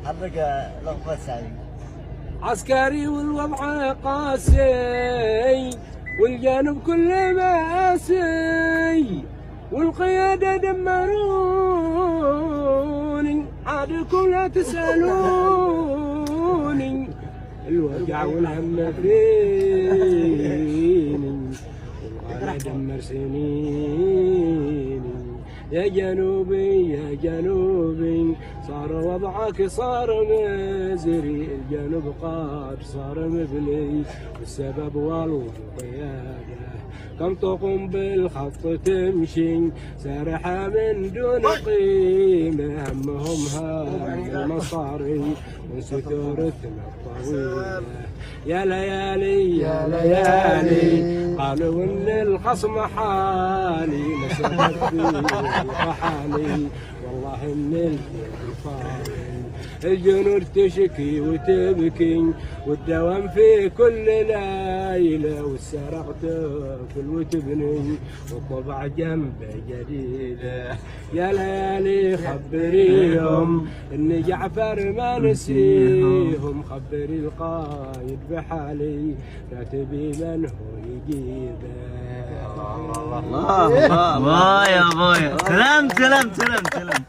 حضرتك لقطة سعيد. عسكري والوضع قاسي والجانب كله ماسي والقيادة دمروني عادكم لا تسألوني الوجع والهم فيني والغلا دمر سنيني يا جنوبي يا جنوبي صار وضعك صار مزري الجنوب قاد صار مبلي والسبب والقيادة كم تقوم بالخط تمشي سارحة من دون قيمة همهم هاي المصاري وستورتنا الطويلة يا ليالي يا ليالي قالوا ان الخصم حالي مسكت في حالي والله ان الجيل فاضي الجنود تشكي وتبكي والدوام في كل ليلة والسرق تاكل وتبني والطبع جنب جديدة يا ليالي خبريهم ان جعفر ما نسيهم خبري القايد بحالي لا تبي من هو يجيبه الله الله الله يا ابوي سلام سلام سلام سلام